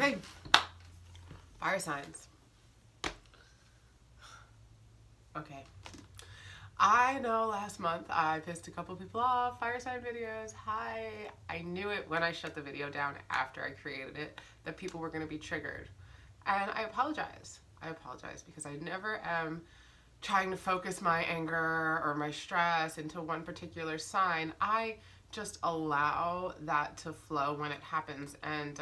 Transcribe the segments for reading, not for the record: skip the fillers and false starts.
Okay, fire signs. Okay. I know last month I pissed a couple people off, fire sign videos. I knew it when I shut the video down after I created it that people were going to be triggered. And I apologize. I apologize because I never am trying to focus my anger or my stress into one particular sign. I just allow that to flow when it happens. And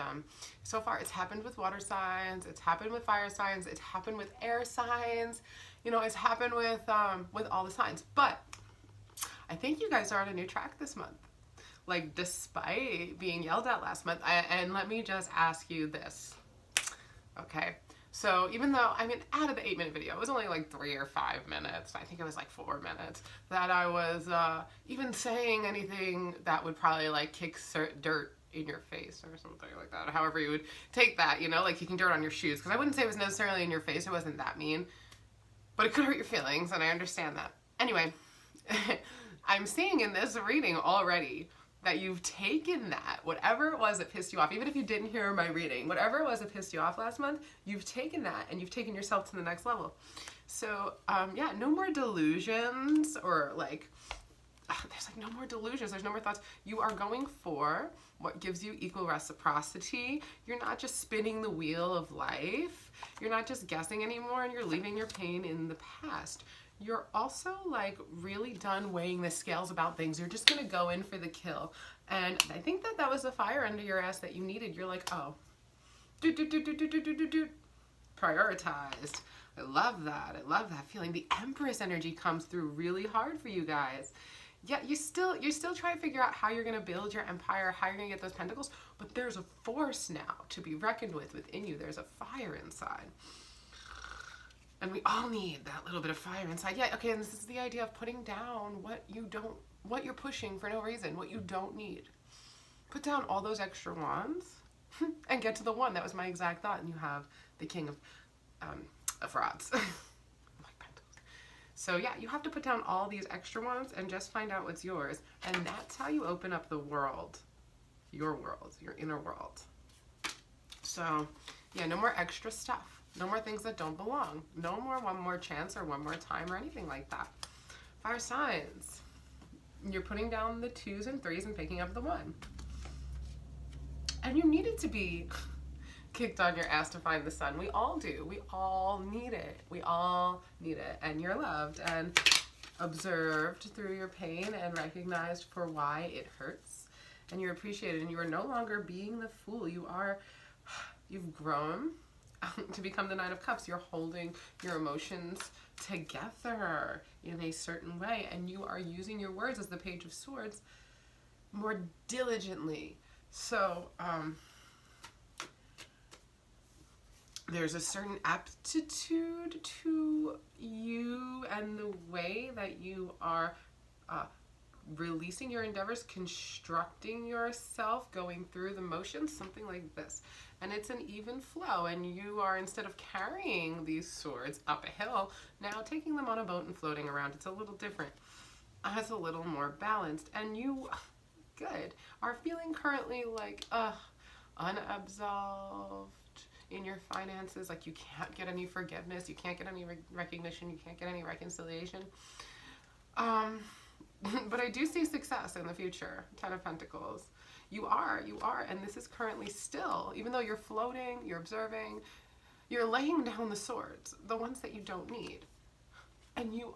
so far it's happened with water signs, it's happened with fire signs, it's happened with air signs, you know, it's happened with all the signs. But I think you guys are on a new track this month. Like, despite being yelled at last month, and let me just ask you this, okay? So even though, I mean, out of the 8-minute video, it was only like 3 or 5 minutes, I think it was like 4 minutes, that I was even saying anything that would probably like kick dirt in your face or something like that. However you would take that, you know, like kicking dirt on your shoes. Because I wouldn't say it was necessarily in your face, it wasn't that mean. But it could hurt your feelings, and I understand that. Anyway, I'm seeing in this reading already that you've taken that, whatever it was that pissed you off, even if you didn't hear my reading, whatever it was that pissed you off last month, you've taken that and you've taken yourself to the next level. So, yeah, no more delusions or like, there's like no more delusions, there's no more thoughts. You are going for what gives you equal reciprocity. You're not just spinning the wheel of life. You're not just guessing anymore, and you're leaving your pain in the past. You're also like really done weighing the scales about things. You're just gonna go in for the kill. And I think that that was the fire under your ass that you needed. You're like, oh, prioritized. I love that. I love that feeling. The Empress energy comes through really hard for you guys. Yeah, you're still trying to figure out how you're gonna build your empire, how you're gonna get those pentacles, but there's a force now to be reckoned with within you. There's a fire inside. And we all need that little bit of fire inside. Yeah, okay, and this is the idea of putting down what you're pushing for no reason, what you don't need. Put down all those extra wands and get to the one. That was my exact thought. And you have the King of Rods. So yeah, you have to put down all these extra ones and just find out what's yours. And that's how you open up the world, your inner world. So yeah, no more extra stuff. No more things that don't belong. No more one more chance or one more time or anything like that. Fire signs. You're putting down the 2s and 3s and picking up the 1. And you needed to be kicked on your ass to find the sun. We all do. We all need it. We all need it. And you're loved and observed through your pain and recognized for why it hurts. And you're appreciated, and you are no longer being the fool. You've grown to become the Knight of Cups. You're holding your emotions together in a certain way, and you are using your words as the Page of Swords more diligently. So there's a certain aptitude to you and the way that you are releasing your endeavors, constructing yourself, going through the motions, something like this. And it's an even flow, and you are, instead of carrying these swords up a hill, now taking them on a boat and floating around. It's a little different. It's a little more balanced, and you, good, are feeling currently like, unabsolved in your finances, like you can't get any forgiveness, you can't get any recognition, you can't get any reconciliation. But I do see success in the future. 10 of Pentacles. You are, and this is currently still, even though you're floating, you're observing, you're laying down the swords, the ones that you don't need. And you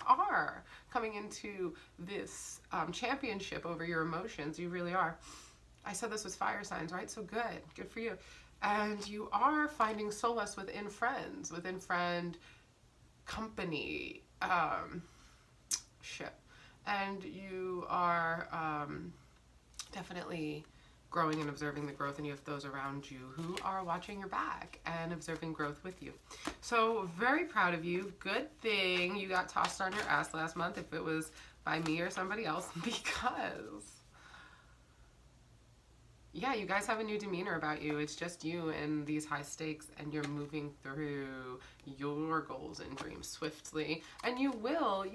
are coming into this championship over your emotions. You really are. I said this was fire signs, right? So good for you. And you are finding solace within friends, within friend company, ship. And you are definitely growing and observing the growth, and you have those around you who are watching your back and observing growth with you. So very proud of you. Good thing you got tossed on your ass last month, if it was by me or somebody else, because yeah, you guys have a new demeanor about you. It's just you and these high stakes, and you're moving through your goals and dreams swiftly. And you will,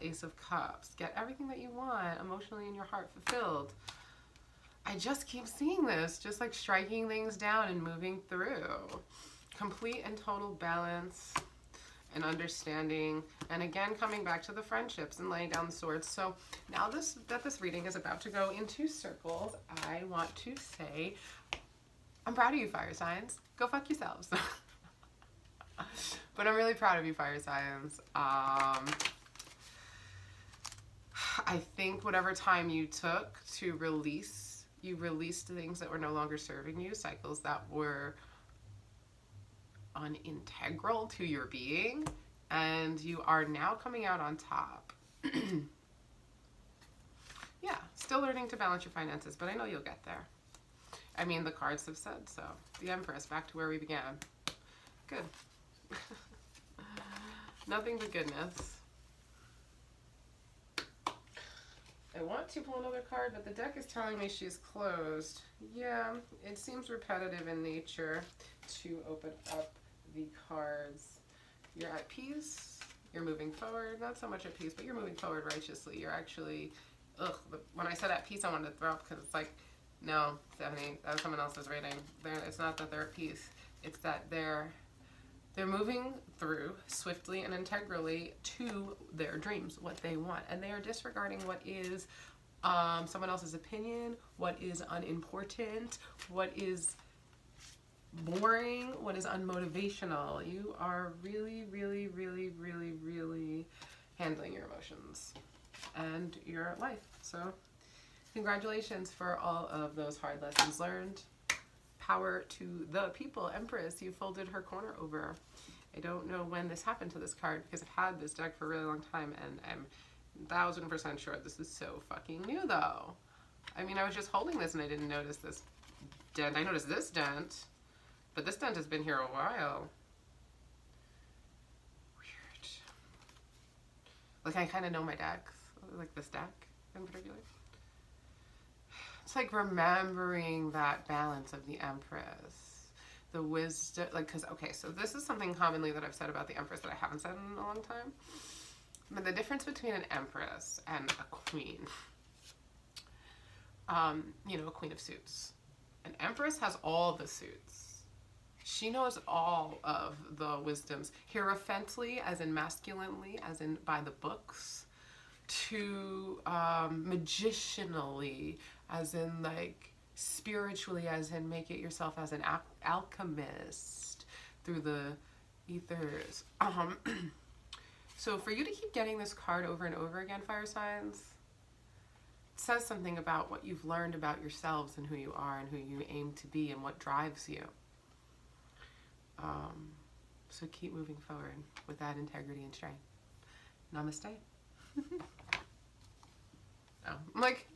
Ace of Cups, get everything that you want emotionally in your heart fulfilled. I just keep seeing this, just like striking things down and moving through. Complete and total balance and understanding, and again coming back to the friendships and laying down the swords. So now this reading is about to go into circles, I want to say I'm proud of you, fire signs. Go fuck yourselves. But I'm really proud of you, fire signs. I think whatever time you took to release, you released things that were no longer serving you, cycles that were unintegral to your being, and you are now coming out on top. Yeah, still learning to balance your finances, but I know you'll get there. I mean, the cards have said so. The Empress, back to where we began. Good. Nothing but goodness. I want to pull another card, but the deck is telling me she's closed. Yeah, it seems repetitive in nature to open up the cards. You're at peace. You're moving forward. Not so much at peace, but you're moving forward righteously. You're actually, when I said at peace, I wanted to throw up because it's like, no, Stephanie, that was someone else's reading. It's not that they're at peace. It's that they're moving through swiftly and integrally to their dreams, what they want. And they are disregarding what is someone else's opinion, what is unimportant, what is boring, what is unmotivational. You are really, really, really, really, really handling your emotions and your life. So congratulations for all of those hard lessons learned. Power to the people. Empress, you folded her corner over. I don't know when this happened to this card because I've had this deck for a really long time and I'm 1000% sure this is so fucking new though. I mean, I was just holding this and I didn't notice this dent. I noticed this dent, but this dent has been here a while. Weird. Like, I kind of know my decks, like this deck in particular. It's like remembering that balance of the Empress, the wisdom, like, because, okay, so this is something commonly that I've said about the Empress that I haven't said in a long time. But the difference between an Empress and a Queen, you know, a Queen of Suits. An Empress has all the suits. She knows all of the wisdoms, hierophantly, as in masculinely, as in by the books, to magicianally, as in like spiritually, as in make it yourself as an alchemist through the ethers. So for you to keep getting this card over and over again, fire signs, it says something about what you've learned about yourselves and who you are and who you aim to be and what drives you. So keep moving forward with that integrity and strength. Namaste. Oh, I'm like,